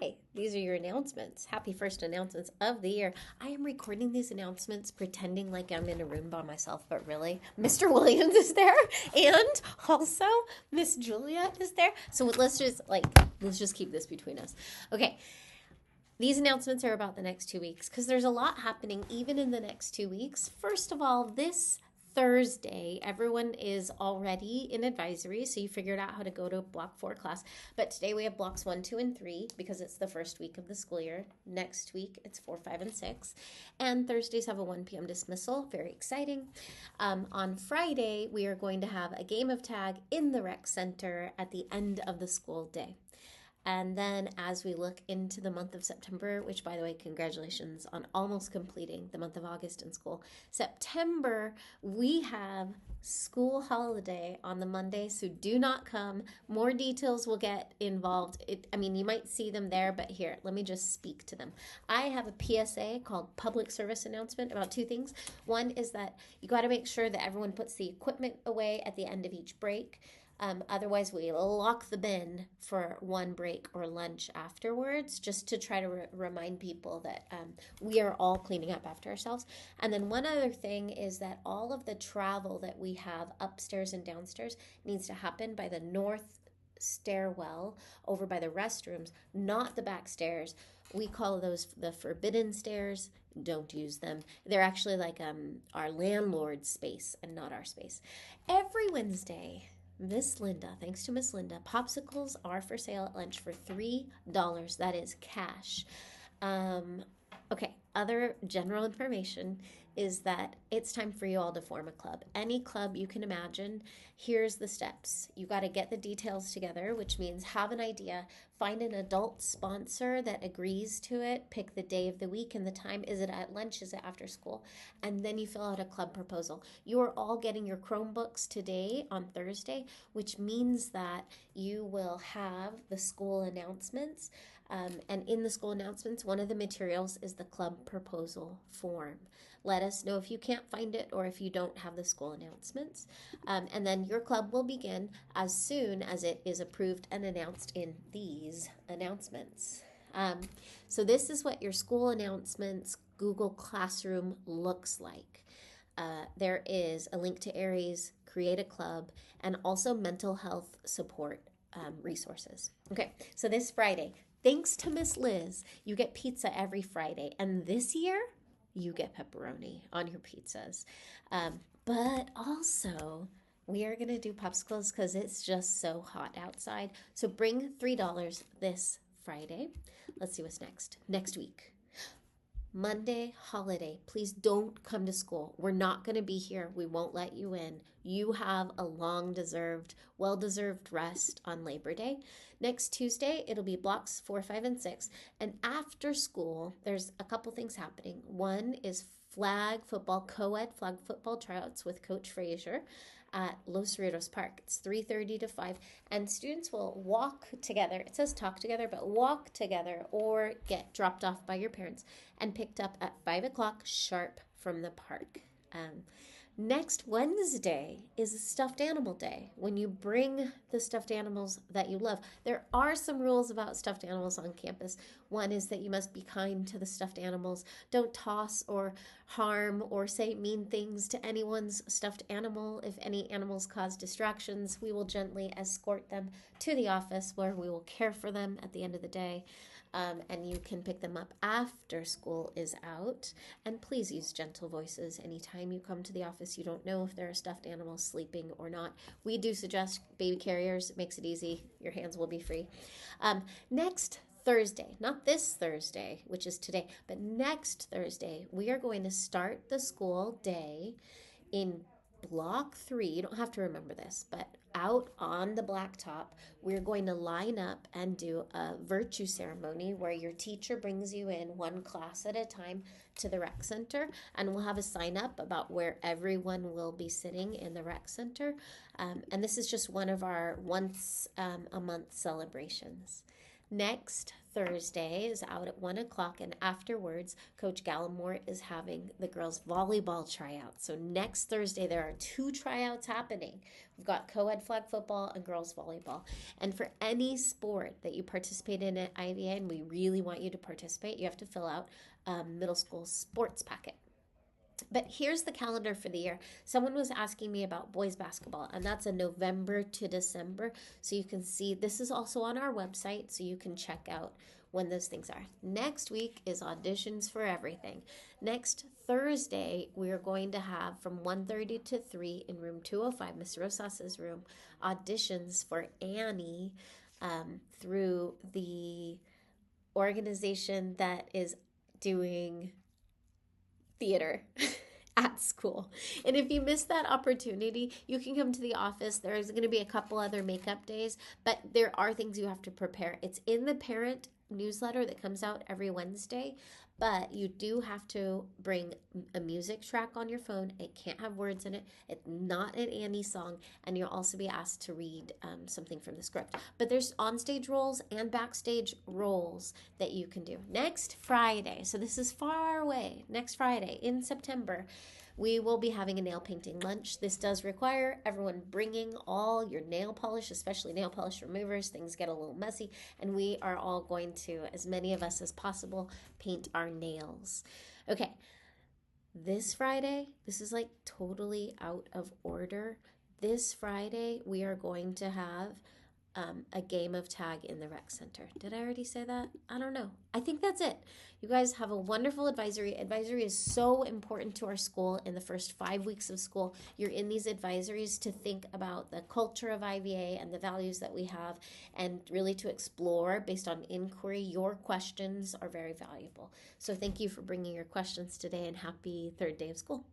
Hi, these are your announcements. Happy first announcements of the year. I am recording these announcements pretending like I'm in a room by myself, but really, Mr. Williams is there, and also Miss Julia is there. So let's just keep this between us. Okay, these announcements are about the next 2 weeks because there's a lot happening even in the next 2 weeks. First of all, this Thursday, everyone is already in advisory, so you figured out how to go to block 4 class. But today we have blocks 1, 2, and 3 because it's the first week of the school year. Next week it's 4, 5, and 6. And Thursdays have a 1 p.m. dismissal. Very exciting. On Friday, we are going to have a game of tag in the rec center at the end of the school day. And then as we look into the month of September, which by the way, congratulations on almost completing the month of August in school. September, we have school holiday on the Monday, so do not come. More details will get involved. You might see them there, but here, let me just speak to them. I have a PSA called Public Service Announcement about 2 things. One is that you got to make sure that everyone puts the equipment away at the end of each break. Otherwise, we lock the bin for 1 break or lunch afterwards, just to try to remind people that we are all cleaning up after ourselves. And then one other thing is that all of the travel that we have upstairs and downstairs needs to happen by the north stairwell over by the restrooms, not the back stairs. We call those the forbidden stairs. Don't use them. They're actually like our landlord's space and not our space. Every Wednesday, Miss Linda, thanks to Miss Linda, popsicles are for sale at lunch for $3. That is cash. Okay, other general information is that it's time for you all to form a club. Any club you can imagine. Here's the steps. You got to get the details together, which means have an idea, find an adult sponsor that agrees to it, pick the day of the week and the time. Is it at lunch? Is it after school? And then you fill out a club proposal. You are all getting your Chromebooks today on Thursday, which means that you will have the school announcements. And in the school announcements, one of the materials is the club proposal form. Let us know if you can't find it or if you don't have the school announcements. And then your club will begin as soon as it is approved and announced in these announcements. So this is what your school announcements Google Classroom looks like. There is a link to Aries, create a club, and also mental health support resources. Okay, so this Friday, thanks to Miss Liz, you get pizza every Friday. And this year, you get pepperoni on your pizzas. But also, we are going to do popsicles because it's just so hot outside. So bring $3 this Friday. Let's see what's next. Next week. Monday, holiday. Please don't come to school. We're not going to be here. We won't let you in. You have a long-deserved, well-deserved rest on Labor Day. Next Tuesday, it'll be blocks 4, 5, and 6. And after school, there's a couple things happening. One is flag football, co-ed flag football tryouts with Coach Frazier at Los Cerritos Park. It's 3:30 to 5, and students will walk together. It says talk together, but walk together or get dropped off by your parents and picked up at 5 o'clock sharp from the park. Next Wednesday is Stuffed Animal Day, when you bring the stuffed animals that you love. There are some rules about stuffed animals on campus. One is that you must be kind to the stuffed animals. Don't toss or harm or say mean things to anyone's stuffed animal. If any animals cause distractions, we will gently escort them to the office where we will care for them at the end of the day. And you can pick them up after school is out. And please use gentle voices anytime you come to the office. You don't know if there are stuffed animals sleeping or not. We do suggest baby carriers. It makes it easy. Your hands will be free. Next Thursday, not this Thursday, which is today, but next Thursday, we are going to start the school day in block 3. You don't have to remember this, but out on the blacktop, we're going to line up and do a virtue ceremony where your teacher brings you in 1 class at a time to the rec center, and we'll have a sign up about where everyone will be sitting in the rec center. And this is just one of our once a month celebrations. Next Thursday is out at 1 o'clock, and afterwards, Coach Gallimore is having the girls' volleyball tryouts. So next Thursday, there are 2 tryouts happening. We've got co-ed flag football and girls' volleyball. And for any sport that you participate in at IVA, and we really want you to participate, you have to fill out a middle school sports packet. But here's the calendar for the year. Someone was asking me about boys basketball, and that's a November to December. So you can see this is also on our website, so you can check out when those things are. Next week is auditions for everything. Next Thursday, we are going to have from 1:30 to 3 in room 205, Miss Rosas's room, auditions for Annie through the organization that is doing theater at school. And if you miss that opportunity, you can come to the office. There's going to be a couple other makeup days, but there are things you have to prepare. It's in the parent newsletter that comes out every Wednesday, but you do have to bring a music track on your phone. It can't have words in it. It's not an Annie song, and you'll also be asked to read something from the script. But there's onstage roles and backstage roles that you can do. Next Friday, so this is far away, next Friday in September, we will be having a nail painting lunch. This does require everyone bringing all your nail polish, especially nail polish removers. Things get a little messy, and we are all going to, as many of us as possible, paint our nails. Okay, this Friday, this is like totally out of order. This Friday, we are going to have a game of tag in the rec center. Did I already say that? I don't know. I think that's it. You guys have a wonderful advisory. Advisory is so important to our school in the first 5 weeks of school. You're in these advisories to think about the culture of IVA and the values that we have, and really to explore based on inquiry. Your questions are very valuable. So thank you for bringing your questions today, and happy 3rd day of school.